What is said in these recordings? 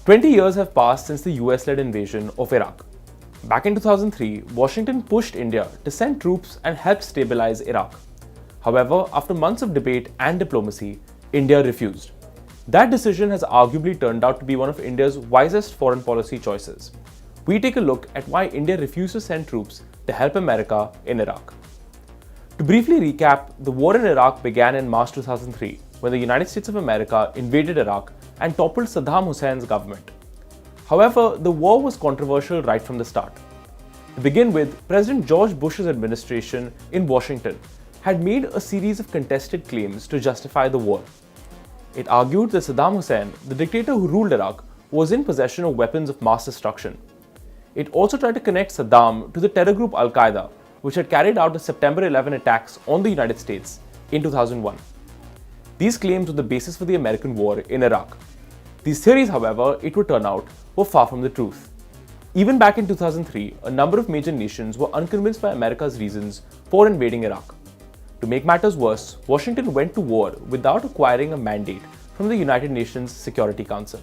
20 years have passed since the US-led invasion of Iraq. Back in 2003, Washington pushed India to send troops and help stabilize Iraq. However, after months of debate and diplomacy, India refused. That decision has arguably turned out to be one of India's wisest foreign policy choices. We take a look at why India refused to send troops to help America in Iraq. To briefly recap, the war in Iraq began in March 2003 when the United States of America invaded Iraq and toppled Saddam Hussein's government. However, the war was controversial right from the start. To begin with, President George Bush's administration in Washington had made a series of contested claims to justify the war. It argued that Saddam Hussein, the dictator who ruled Iraq, was in possession of weapons of mass destruction. It also tried to connect Saddam to the terror group Al-Qaeda, which had carried out the September 11 attacks on the United States in 2001. These claims were the basis for the American war in Iraq. These theories, however, it would turn out, were far from the truth. Even back in 2003, a number of major nations were unconvinced by America's reasons for invading Iraq. To make matters worse, Washington went to war without acquiring a mandate from the United Nations Security Council.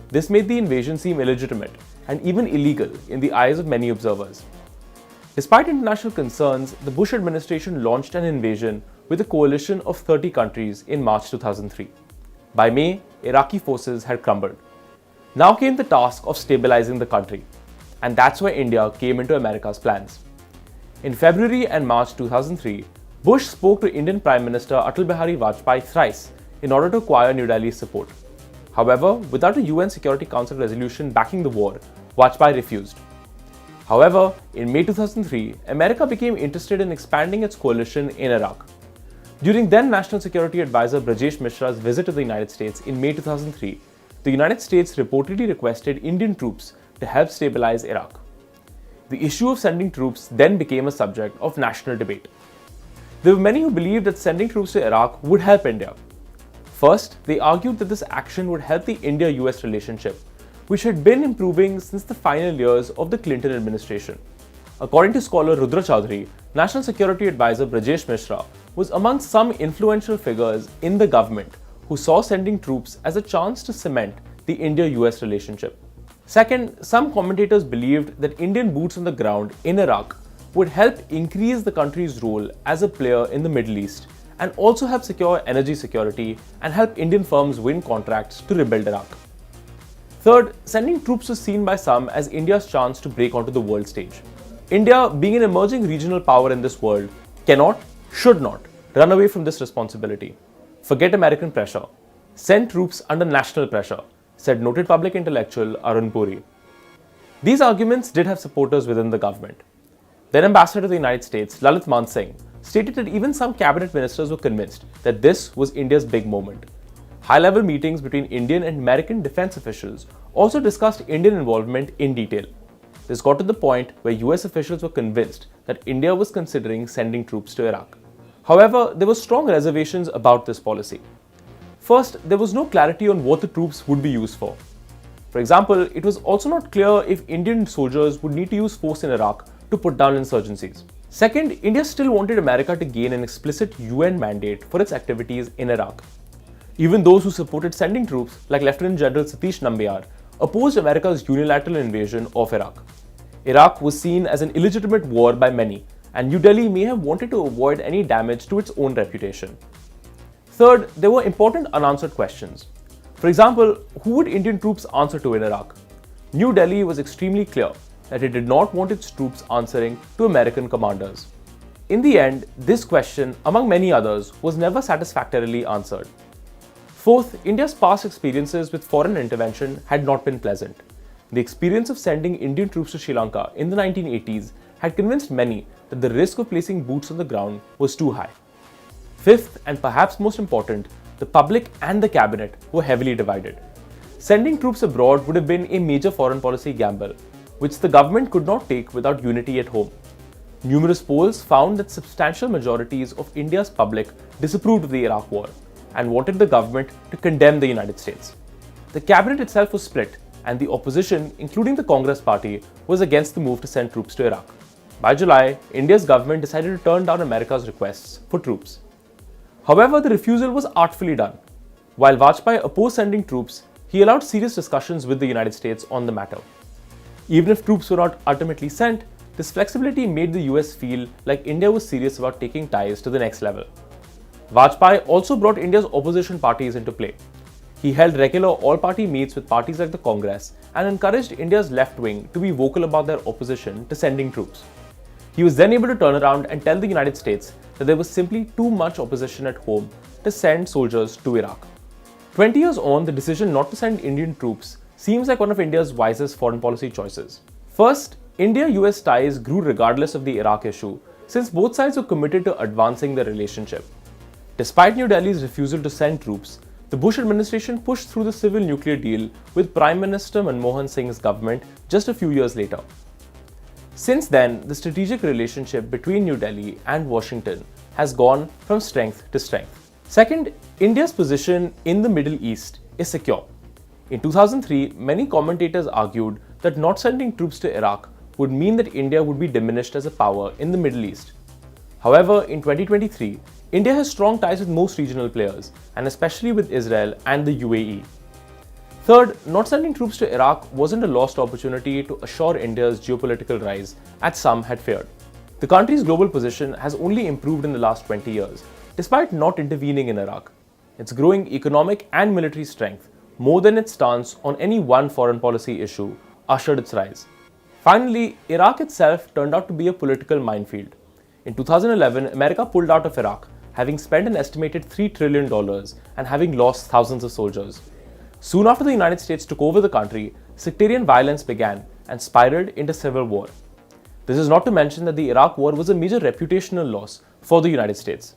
This made the invasion seem illegitimate and even illegal in the eyes of many observers. Despite international concerns, the Bush administration launched an invasion with a coalition of 30 countries in March 2003. By May, Iraqi forces had crumbled. Now came the task of stabilizing the country, and that's where India came into America's plans. In February and March 2003, Bush spoke to Indian Prime Minister Atal Bihari Vajpayee thrice in order to acquire New Delhi's support. However, without a UN Security Council resolution backing the war, Vajpayee refused. However, in May 2003, America became interested in expanding its coalition in Iraq. During then National Security Advisor Brajesh Mishra's visit to the United States in May 2003, the United States reportedly requested Indian troops to help stabilize Iraq. The issue of sending troops then became a subject of national debate. There were many who believed that sending troops to Iraq would help India. First, they argued that this action would help the India-US relationship, which had been improving since the final years of the Clinton administration. According to scholar Rudra Chaudhary, National Security Advisor Brajesh Mishra was among some influential figures in the government who saw sending troops as a chance to cement the India-US relationship. Second, some commentators believed that Indian boots on the ground in Iraq would help increase the country's role as a player in the Middle East and also help secure energy security and help Indian firms win contracts to rebuild Iraq. Third, sending troops was seen by some as India's chance to break onto the world stage. India, being an emerging regional power in this world, cannot, should not, run away from this responsibility. Forget American pressure. Send troops under national pressure, said noted public intellectual Arun Puri. These arguments did have supporters within the government. Then Ambassador to the United States, Lalit Mansingh, stated that even some cabinet ministers were convinced that this was India's big moment. High-level meetings between Indian and American defense officials also discussed Indian involvement in detail. This got to the point where US officials were convinced that India was considering sending troops to Iraq. However, there were strong reservations about this policy. First, there was no clarity on what the troops would be used for. For example, it was also not clear if Indian soldiers would need to use force in Iraq to put down insurgencies. Second, India still wanted America to gain an explicit UN mandate for its activities in Iraq. Even those who supported sending troops, like Lieutenant General Satish Nambiar, opposed America's unilateral invasion of Iraq. Iraq was seen as an illegitimate war by many, and New Delhi may have wanted to avoid any damage to its own reputation. Third, there were important unanswered questions. For example, who would Indian troops answer to in Iraq? New Delhi was extremely clear that it did not want its troops answering to American commanders. In the end, this question, among many others, was never satisfactorily answered. Fourth, India's past experiences with foreign intervention had not been pleasant. The experience of sending Indian troops to Sri Lanka in the 1980s had convinced many that the risk of placing boots on the ground was too high. Fifth, and perhaps most important, the public and the cabinet were heavily divided. Sending troops abroad would have been a major foreign policy gamble, which the government could not take without unity at home. Numerous polls found that substantial majorities of India's public disapproved of the Iraq war and wanted the government to condemn the United States. The cabinet itself was split, and the opposition, including the Congress Party, was against the move to send troops to Iraq. By July, India's government decided to turn down America's requests for troops. However, the refusal was artfully done. While Vajpayee opposed sending troops, he allowed serious discussions with the United States on the matter. Even if troops were not ultimately sent, this flexibility made the US feel like India was serious about taking ties to the next level. Vajpayee also brought India's opposition parties into play. He held regular all-party meets with parties like the Congress and encouraged India's left wing to be vocal about their opposition to sending troops. He was then able to turn around and tell the United States that there was simply too much opposition at home to send soldiers to Iraq. 20 years on, the decision not to send Indian troops seems like one of India's wisest foreign policy choices. First, India-US ties grew regardless of the Iraq issue, since both sides were committed to advancing their relationship. Despite New Delhi's refusal to send troops, the Bush administration pushed through the civil nuclear deal with Prime Minister Manmohan Singh's government just a few years later. Since then, the strategic relationship between New Delhi and Washington has gone from strength to strength. Second, India's position in the Middle East is secure. In 2003, many commentators argued that not sending troops to Iraq would mean that India would be diminished as a power in the Middle East. However, in 2023, India has strong ties with most regional players, and especially with Israel and the UAE. Third, not sending troops to Iraq wasn't a lost opportunity to assure India's geopolitical rise, as some had feared. The country's global position has only improved in the last 20 years, despite not intervening in Iraq. Its growing economic and military strength, more than its stance on any one foreign policy issue, ushered its rise. Finally, Iraq itself turned out to be a political minefield. In 2011, America pulled out of Iraq, having spent an estimated $3 trillion and having lost thousands of soldiers. Soon after the United States took over the country, sectarian violence began and spiraled into civil war. This is not to mention that the Iraq War was a major reputational loss for the United States.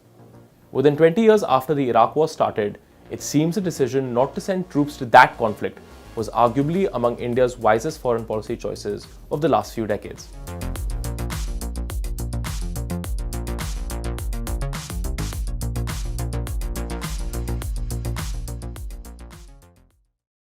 Within 20 years after the Iraq War started, it seems the decision not to send troops to that conflict was arguably among India's wisest foreign policy choices of the last few decades.